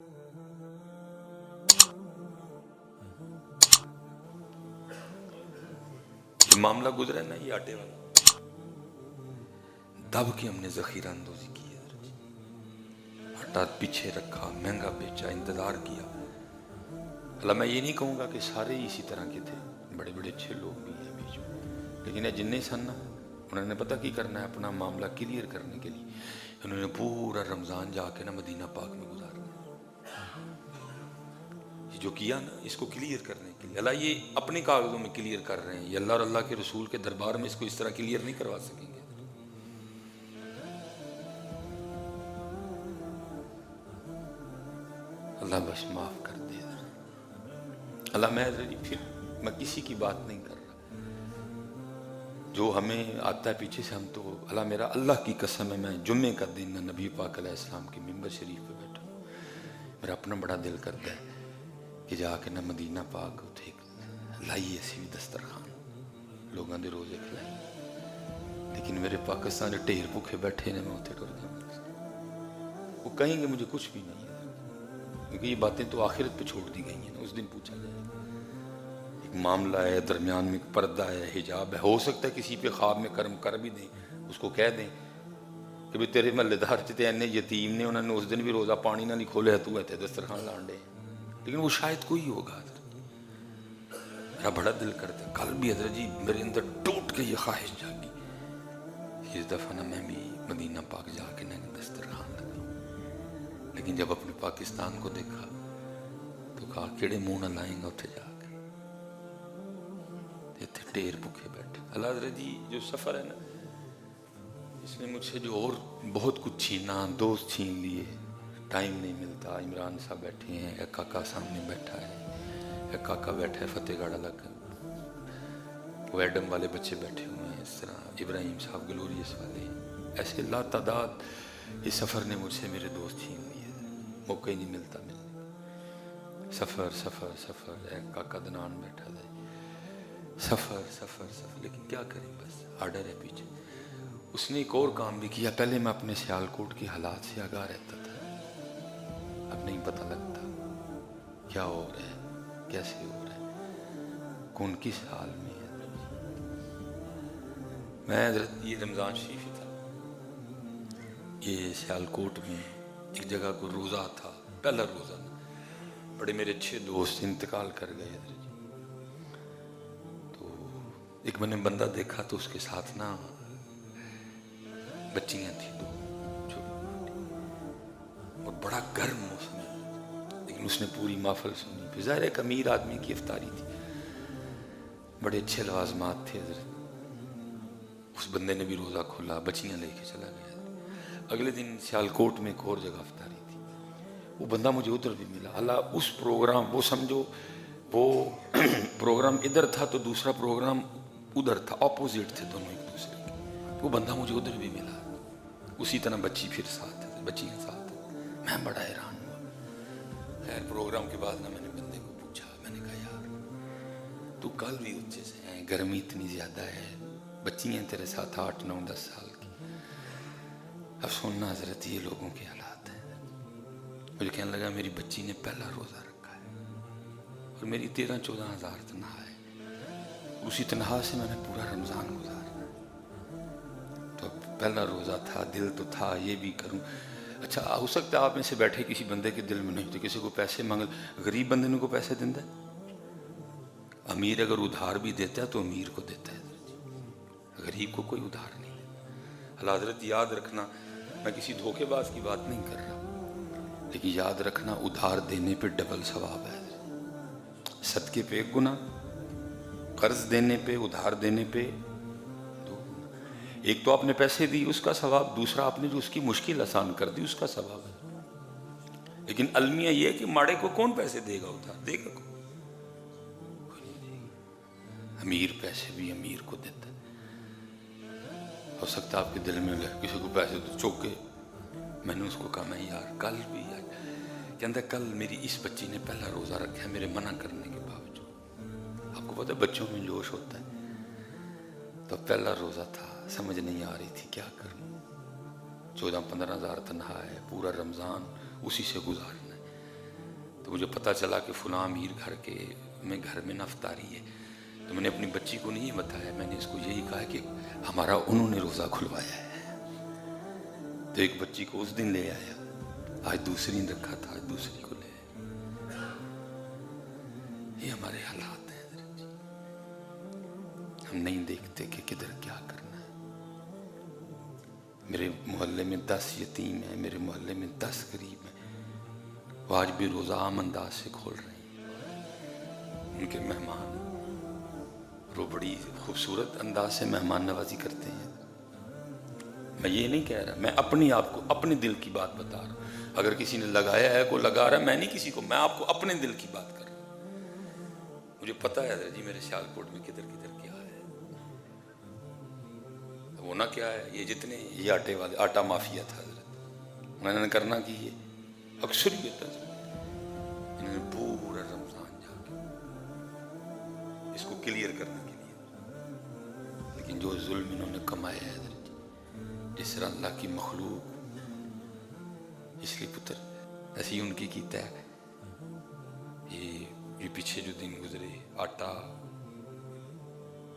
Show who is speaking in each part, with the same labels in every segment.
Speaker 1: یہ معاملہ گزرا نا یہ آٹے والا، دب کے ہم نے ذخیرہ اندوزی کی ہے، آٹا پیچھے رکھا، مہنگا بیچا، انتظار کیا۔ اللہ میں یہ نہیں کہوں گا کہ سارے ہی اسی طرح کے تھے، بڑے بڑے اچھے لوگ بھی ہیں بیچ میں، لیکن یہ جن سن نا انہوں نے پتہ کی کرنا ہے، اپنا معاملہ کلیئر کرنے کے لیے انہوں نے پورا رمضان جا کے نا مدینہ پاک میں گزارنا، یہ جو کیا نا اس کو کلیئر کرنے کے لیے۔ اللہ یہ اپنے کاغذوں میں کلیئر کر رہے ہیں، یہ اللہ اور اللہ کے رسول کے دربار میں اس کو اس طرح کلیئر نہیں کروا سکیں گے۔ اللہ بس معاف کر دے۔ اللہ میں کسی کی بات نہیں کر رہا، جو ہمیں آتا ہے پیچھے سے ہم تو اللہ میرا اللہ کی قسم ہے، میں جمعے کا دن نبی پاک علیہ السلام کی ممبر شریف پہ بیٹھا ہوں، میرا اپنا بڑا دل کرتا ہے کہ جا کے نہ مدینہ پاک اتھے لائی ایسی بھی دسترخوان لوگوں دے روزے کھلائی، لیکن میرے پاکستان دے ٹھیر بھوکے بیٹھے نے میں اتھے ٹر جاؤں، وہ کہیں گے مجھے کچھ بھی نہیں ہے، کیونکہ یہ باتیں تو آخرت پہ چھوڑ دی گئی ہیں، اس دن پوچھا جائے گا۔ ایک معاملہ ہے، درمیان میں ایک پردہ ہے، حجاب ہے، ہو سکتا ہے کسی پہ خواب میں کرم کر بھی دیں، اس کو کہہ دیں کہ بھئی تیرے محلے دار چتے اینے یتیم نے، انہوں نے اس دن بھی روزہ پانی نہ نہیں کھولے، تو ہے دسترخوان لانڈے، لیکن وہ شاید کوئی ہوگا۔ میرا بڑا دل کرتا ہے، کل بھی حضرت جی میرے اندر ٹوٹ کے یہ خواہش جاگی، اس دفعہ نہ میں بھی مدینہ پاک جا کے نہ دسترخوان لگاؤں، لیکن جب اپنے پاکستان کو دیکھا تو کہا کیڑے منہ نہ لائیں گا اتھے جا کے، اتھے ٹھیر بھوکے بیٹھے۔ اللہ حضرت جی جو سفر ہے نا، اس نے مجھ سے جو اور بہت کچھ چھینا، دوست چھین لیے، ٹائم نہیں ملتا۔ عمران صاحب بیٹھے ہیں، ایک کاکا سامنے بیٹھا ہے، ایک کاکا بیٹھا ہے فتح گڑھ الگ، وہ ایڈم والے بچے بیٹھے ہوئے ہیں، اس طرح ابراہیم صاحب گلوریس والے، ایسے لا تعداد اس سفر نے مجھ سے میرے دوست چھین لیے، موقع ہی نہیں ملتا ملنے۔ سفر سفر سفر، ایک کاکا دنان بیٹھا ہے، سفر سفر سفر، لیکن کیا کریں، بس آرڈر ہے پیچھے۔ اس نے ایک اور کام بھی کیا، پہلے میں اپنے سیالکوٹ کی حالات سے آگاہ رہتا تھا، اب نہیں پتہ لگتا کیا ہو رہا ہے، کیسے ہو رہا ہے، کون کس حال میں ہے۔ میں حضرت یہ رمضان شریف ہی تھا، یہ سیالکوٹ میں ایک جگہ کو روزہ تھا، پہلا روزہ، بڑے میرے اچھے دوست انتقال کر گئے حضرت جی، تو ایک میں نے بندہ دیکھا تو اس کے ساتھ نا بچیاں تھیں دو چھوٹی، اور بڑا گرم موسم ہے، لیکن اس نے پوری محفل سنی، پھر ظاہر ایک امیر آدمی کی افطاری تھی، بڑے اچھے لوازمات تھے حضرت، اس بندے نے بھی روزہ کھولا، بچیاں لے کے چلا گیا۔ اگلے دن سیالکوٹ میں ایک اور جگہ افطاری تھی، وہ بندہ مجھے ادھر بھی ملا۔ اللہ اس پروگرام، وہ سمجھو وہ پروگرام ادھر تھا تو دوسرا پروگرام ادھر تھا، اپوزٹ تھے دونوں ایک دوسرے کے، وہ بندہ مجھے ادھر بھی ملا، اسی طرح بچی پھر ساتھ ہے، بچیاں ساتھ ہیں، میں بڑا حیران ہوا۔ خیر پروگرام کے بعد نہ میں نے بندے کو پوچھا، میں نے کہا یار تو کل بھی اچھے سے ہیں، گرمی اتنی زیادہ ہے، بچیاں تیرے ساتھ 8 9 10 سال کی، اب سننا حضرت یہ لوگوں کے حالات ہیں۔ مجھے کہنے لگا میری بچی نے پہلا روزہ رکھا ہے اور میری 13 14 ہزار تنخواہ ہے، اسی تنخواہ سے میں نے پورا رمضان گزارنا، تو پہلا روزہ تھا، دل تو تھا یہ بھی کروں۔ اچھا ہو سکتا ہے آپ میں سے بیٹھے کسی بندے کے دل میں نہیں تو کسی کو پیسے مانگ، غریب بندے نے کو پیسے دیتا ہے، امیر اگر ادھار بھی دیتا ہے تو امیر کو دیتا ہے، غریب کو کوئی ادھار نہیں ہے۔ اللہ حضرت یاد رکھنا، میں کسی دھوکے باز کی بات نہیں کر رہا، لیکن یاد رکھنا ادھار دینے پہ ڈبل ثواب ہے، صدقے پہ ایک گناہ، قرض دینے پہ، ادھار دینے پہ دو گناہ، ایک تو آپ نے پیسے دی اس کا ثواب، دوسرا آپ نے جو اس کی مشکل آسان کر دی اس کا ثواب ہے۔ لیکن المیہ یہ ہے کہ ماڑے کو کون پیسے دے گا، ادھار دے گا کوئی نہیں دے گا، امیر پیسے بھی امیر کو دیتا ہے۔ ہو سکتا ہے آپ کے دل میں لگے کسی کو پیسے تو چوکے، میں نے اس کو کہا میں یار کل بھی یار کہتا کل میری اس بچی نے پہلا روزہ رکھا ہے میرے منع کرنے کے باوجود، آپ کو پتہ ہے بچوں میں جوش ہوتا ہے، تو پہلا روزہ تھا، سمجھ نہیں آ رہی تھی کیا کروں، 14 15 ہزار تنخواہ ہے، پورا رمضان اسی سے گزارنا ہے، تو مجھے پتہ چلا کہ فلاں امیر گھر میں نہ افطاری ہے. تو میں نے اپنی بچی کو نہیں بتایا, میں نے اس کو یہی کہا کہ ہمارا انہوں نے روزہ کھلوایا ہے. تو ایک بچی کو اس دن لے آیا, آج دوسری نے رکھا تھا, آج دوسری کو لے آیا. یہ ہمارے حالات ہیں. ہم نہیں دیکھتے کہ کدھر کیا کرنا ہے. میرے محلے میں 10 یتیم ہیں, میرے محلے میں 10 غریب ہیں, وہ آج بھی روزہ عام انداز سے کھول رہے ہیں. ان کے مہمان وہ بڑی خوبصورت انداز سے مہمان نوازی کرتے ہیں. میں یہ نہیں کہہ رہا, میں اپنی آپ کو اپنے دل کی بات بتا رہا ہوں. اگر کسی نے لگایا ہے کوئی لگا رہا ہے, میں نہیں کسی کو, میں آپ کو اپنے دل کی بات کر رہا ہوں. مجھے پتہ ہے حضرت جی میرے سیالکوٹ میں کدھر کدھر کیا ہے. ہونا کیا ہے, یہ جتنے یہ آٹے والے آٹا مافیا تھا حضرت, انہوں نے کرنا کی یہ اکثریت انہوں نے پورا رمضان جا کے اس کو کلیئر کرنے کے لیے. لیکن جو ظلم انہوں نے کمایا ہے حضرت جی, جس طرح اللہ کی مخلوق اس لیے پتر ایسی ان کی کیتا ہے. یہ پیچھے جو دن گزرے آٹا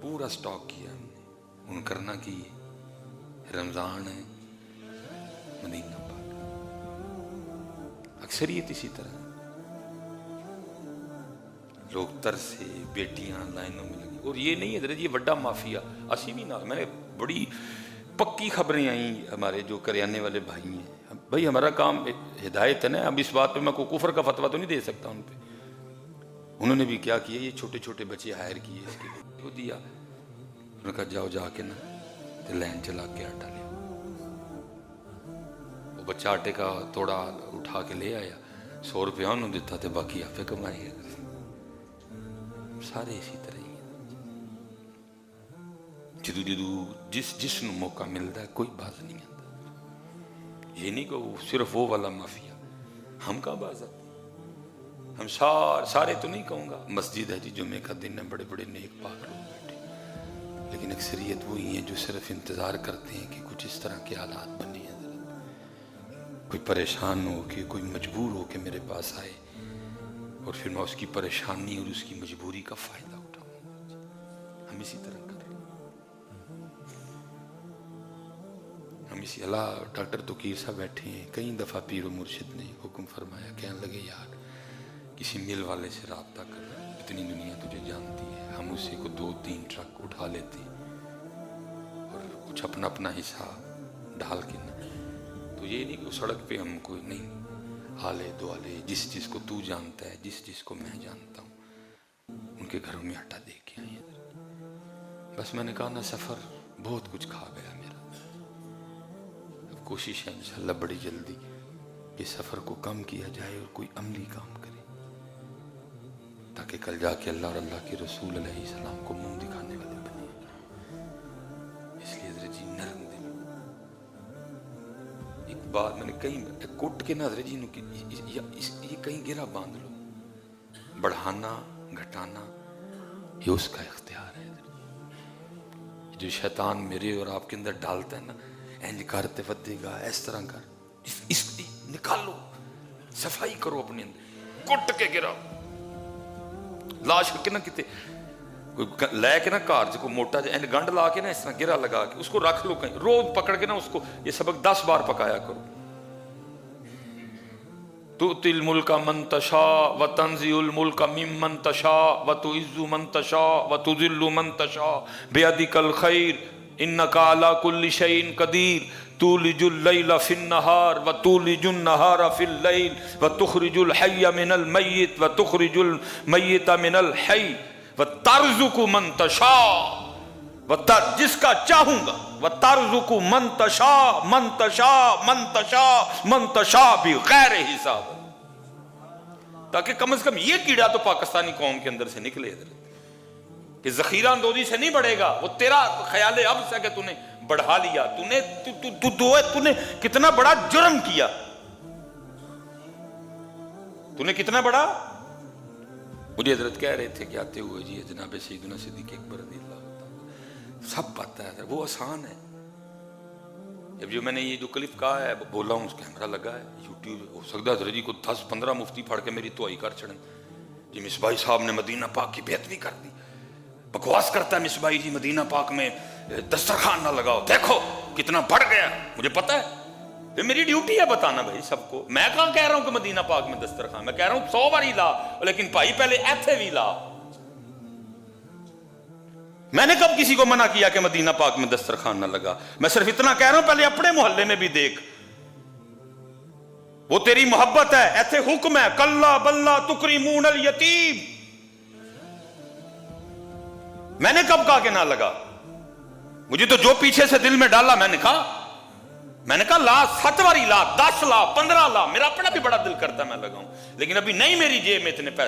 Speaker 1: پورا سٹاک کیا ہم نے, ان کرنا کی رمضان ہے مدینہ پاک, اکثریت اسی طرح. لوگ ترسے, بیٹیاں لائنوں میں لگی. اور یہ نہیں حضرت یہ بڑا مافیا اسی بھی نہ, میں نے بڑی پکی خبریں آئیں ہمارے جو کریانے والے بھائی ہیں. بھائی ہمارا کام ہدایت ہے نا, اب اس بات پہ میں کوئی کفر کا فتویٰ تو نہیں دے سکتا ان پہ. انہوں نے بھی کیا کیا, یہ چھوٹے چھوٹے بچے ہائر کیے, اس کے لیے وہ دیا. انہوں نے کہا جاؤ جا کے نا لین چلا کے آٹا لے. وہ بچہ آٹے کا توڑا اٹھا کے لے آیا, 100 روپیہ انہوں دیتا تھے, باقی آپ پہ کمائے گا. سارے اسی طرح ہی جدو جدو جس نو موقع ملتا ہے کوئی باز نہیں آتا. یہ نہیں کہ صرف وہ والا مافیا, ہم کہاں باز آتے ہیں. ہم سارے تو نہیں کہوں گا, مسجد ہے جی, جمعے کا دن ہے, بڑے بڑے نیک پاک لوگ بیٹھے, لیکن اکثریت وہی ہیں جو صرف انتظار کرتے ہیں کہ کچھ اس طرح کے حالات بنے ہیں. کوئی پریشان ہو کے, کوئی مجبور ہو کے میرے پاس آئے, اور پھر میں اس کی پریشانی اور اس کی مجبوری کا فائدہ اٹھاؤں. ہم اسی طرح کر رہے ہیں. ہم اسی اللہ ڈاکٹر توقیر صاحب بیٹھے ہیں, کئی دفعہ پیر و مرشد نے حکم فرمایا, کہنے لگے یار کسی مل والے سے رابطہ کر, اتنی دنیا تجھے جانتی ہے. ہم اسے کو 2-3 ٹرک اٹھا لیتے اور کچھ اپنا اپنا حصہ ڈال کے نا. تو یہ نہیں کہ سڑک پہ ہم کوئی نہیں, حالے دوالے جس کو تو جانتا ہے, جس کو میں جانتا ہوں, ان کے گھروں میں آٹا دے کے آئے. بس میں نے کہا نا سفر بہت کچھ کھا گیا میرا. اب کوشش ہے انشاءاللہ بڑی جلدی کہ سفر کو کم کیا جائے اور کوئی عملی کام کرے, تاکہ کل جا کے اللہ اور اللہ کے رسول علیہ السلام کو منہ دکھانے والے بنے. اس لیے حضرت جی نرم دل. ایک بات میں نے کہیں کٹ کے نا حضرت جی یہ کہیں گرا باندھ لو, بڑھانا گھٹانا یہ اس کا اختیار ہے. جو شیطان میرے اور آپ کے اندر ڈالتا ہے نا, اینج کرتے ودے گا, اس طرح کر, اس نکالو, صفائی کرو اپنے اندر, کٹ کے گرا لاش کے نا کتے کوئی لے کے نا کار کو موٹا جائے گنڈ لا کے نا اس طرح گرا لگا کے اس کو رکھ لو کہیں, روز پکڑ کے نا اس کو یہ سبق 10 بار پکایا کرو. تؤتی الملک من تشاء وتنزع الملک ممن تشاء وتعز من تشاء وتذل من تشاء بیدک الخیر انک علی کل شیء قدیر تولج اللیل فی النہار وتولج النہار فی اللیل وتخرج الحی من المیت وتخرج المیت من الحی وترزق من تشاء, جس کا چاہوں گا, وترزق من تشاء من تشاء من تشاء من تشاء بغیر حساب. تاکہ کم از کم یہ کیڑا تو پاکستانی قوم کے اندر سے نکلے کہ ذخیرہ اندوزی سے نہیں بڑھے گا. وہ تیرا خیال اب سے کہ تو نے بڑھا لیا, تو نے کتنا بڑا جرم کیا, تو نے کتنا بڑا. مجھے حضرت کہہ رہے تھے کہ آتے ہوئے جی جناب سیدنا صدیق اکبر رضی اللہ عنہ, سب پتہ ہے وہ آسان ہے, جب جو میں نے یہ جو کلپ کہا ہے بولا ہوں، اس کیمرہ لگا ہے یوٹیوب، ہو سکتا ہے حضرت جی کو 10-15 مفتی پڑھ کے میری توئی کر چھڑیں جی مصباحی صاحب نے مدینہ پاک کی بیعت بھی کر دی، بکواس کرتا ہے مصباحی جی مدینہ پاک میں دسترخوان نہ لگاؤ، دیکھو کتنا بڑھ گیا، مجھے پتہ ہے، یہ میری ڈیوٹی ہے بتانا بھائی سب کو، میں کہاں کہہ رہا ہوں کہ مدینہ پاک میں دسترخوان، میں کہہ رہا ہوں 100 باری لا، لیکن بھائی پہلے ایتھے بھی لا۔ میں نے کب کسی کو منع کیا کہ مدینہ پاک میں دسترخوان نہ لگا؟ میں صرف اتنا کہہ رہا ہوں پہلے اپنے محلے میں بھی دیکھ، وہ تیری محبت ہے، ایتھے حکم ہے کلا بلا تکریمون الیتیم، میں نے کب کہا کہ نہ لگا؟ مجھے تو جو پیچھے سے دل میں ڈالا میں نے کہا لا 7 باری لا، 10 لا، 15 لا، میرا اپنا بھی بڑا دل کرتا ہے میں لگاؤں، لیکن ابھی نہیں میری جیب میں اتنے پیسے